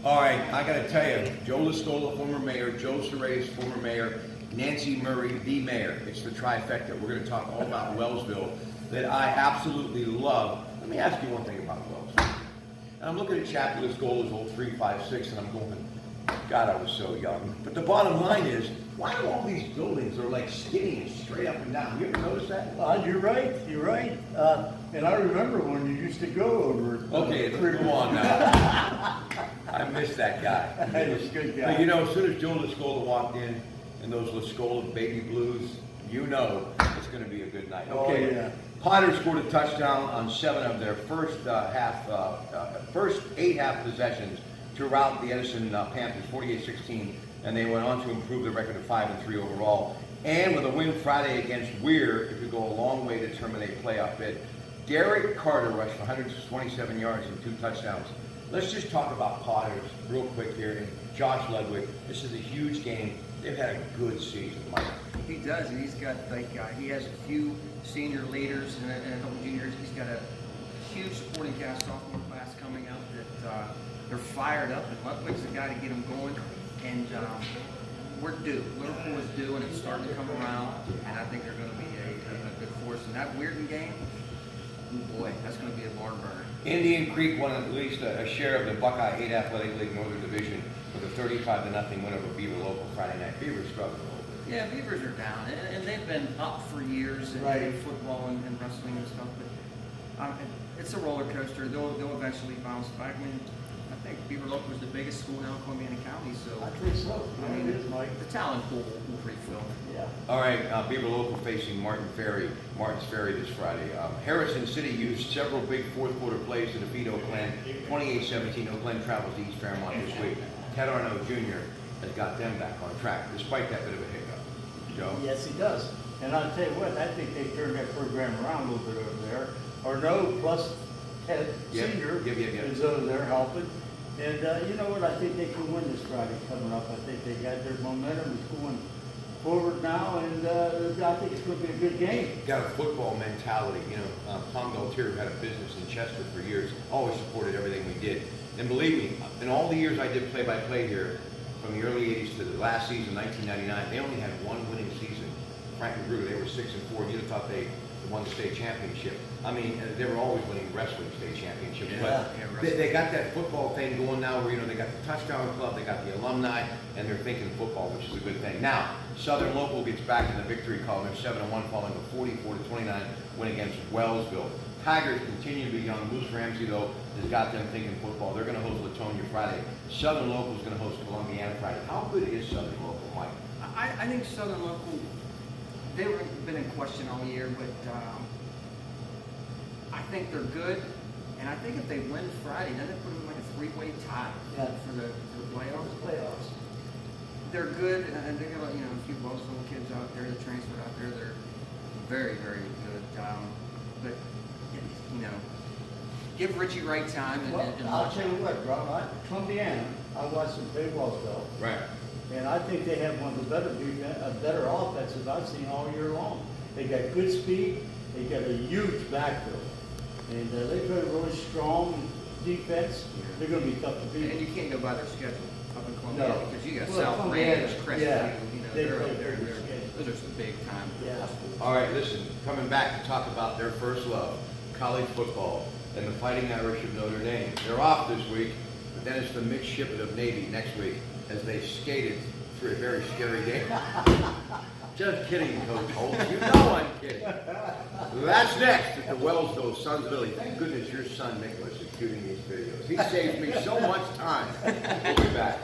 All right, I got to tell you, Joe Lascola, former mayor, Joe Sorayas, former mayor, Nancy Murray, the mayor. It's the trifecta. We're going to talk all about Wellsville that I absolutely love. Let me ask you one thing about Wellsville. And I'm looking at Chappie Lascola's old 356, and I'm going, God, I was so young. But the bottom line is, why do all these buildings are like skinny and straight up and down? You ever notice that? You're right, you're right. And I remember when you used to go over. Okay, let's go on now. I miss that guy. He's a good guy. But you know, as soon as Joe Lascola walked in those Lascola baby blues, you know it's going to be a good night. Okay. Oh, yeah. Potter scored a touchdown on 7 of their first 8 half possessions to rout the Edison Panthers 48-16, and they went on to improve their record to 5-3 overall. And with a win Friday against Weir, it could go a long way to terminate a playoff bid. Derek Carter rushed for 127 yards and 2 touchdowns. Let's just talk about Potters real quick here. And Josh Ludwig, this is a huge game. They've had a good season, Mike. He does, and he's got he has a few senior leaders and a couple juniors. He's got a huge supporting cast sophomore class coming up that they're fired up, and Ludwig's the guy to get them going. And we're due. Liverpool is due, and it's starting to come around. And I think they're going to be a good force. And that Weirden game, oh boy, that's going to be a barn burner. Indian Creek won at least a share of the Buckeye 8 Athletic League Northern Division with a 35-0 win over Beaver Local Friday night. Beaver struggled a little bit. Yeah, Beavers are down, and they've been up for years in, Right. in football and wrestling and stuff. But it's a roller coaster. They'll eventually bounce back. I mean, I think Beaver Local is the biggest school now in Columbiana County, so I think so. I mean, it is, Mike. the talent pool will pretty fill. Yeah. All right, Beaver Local facing Martin's Ferry this Friday. Harrison City used several big fourth quarter plays to defeat Oakland 28-17. Oakland travels to East Fairmont this week. Ted Arno Jr. has got them back on track, despite that bit of a hiccup. Joe? Yes, he does. And I'll tell you what, I think they turned that program around a little bit over there. Arno plus Ted Yep, Senior yep. is over there helping. And you know what? I think they can win this Friday coming up. I think they got their momentum. It's going forward now, and I think it's going to be a good game. Got a football mentality. You know, Tom Galtier had a business in Chester for years, always supported everything we did. And believe me, in all the years I did play-by-play here, from the early 80s to the last season, 1999, they only had one winning season. Frank Magruder, they were 6-4. You'd have thought they won the state championship. I mean, they were always winning wrestling state championships. Yeah. But they got that football thing going now where, you know, they got the touchdown club, they got the alumni, and they're thinking football, which is a good thing. Now, Southern Local gets back in the victory column. They're 7-1 following a 44-29 win against Wellsville. Tigers continue to be young. Moose Ramsey, though, has got them thinking football. They're going to host Latonia Friday. Southern Local is going to host Columbiana Friday. How good is Southern Local, Mike? I think Southern Local, they've been in question all year, but I think they're good. And I think if they win Friday, then they put them in like a three-way tie for the playoffs. They're good, and they got a few Wellsville kids out there that transferred out there. They're very, very good. But give Richie Wright time and I'll watch tell you what, Rob. Columbiana, I watched them play Wellsville, Right. and I think they have one of the better offenses I've seen all year long. They got good speed. They got a huge backfield, and they play really strong defense. They're going to be tough to beat. And you can't go by their schedule up in Columbiana No. because you got Well, South Columbiana, Ranch, Crestview. yeah. They They're play up there. very good schedule. Those are some big time Yeah. football schools. All right, listen, coming back to talk about their first love, college football, and the Fighting Irish of Notre Dame. They're off this week, but then it's the midshipmen of Navy next week as they skated through a very scary game. Just kidding, Coach Holt. You know I'm kidding. That's next at the Wellsville Sons of Billy. Thank goodness your son Nicholas is shooting these videos. He saves me so much time. We'll be back.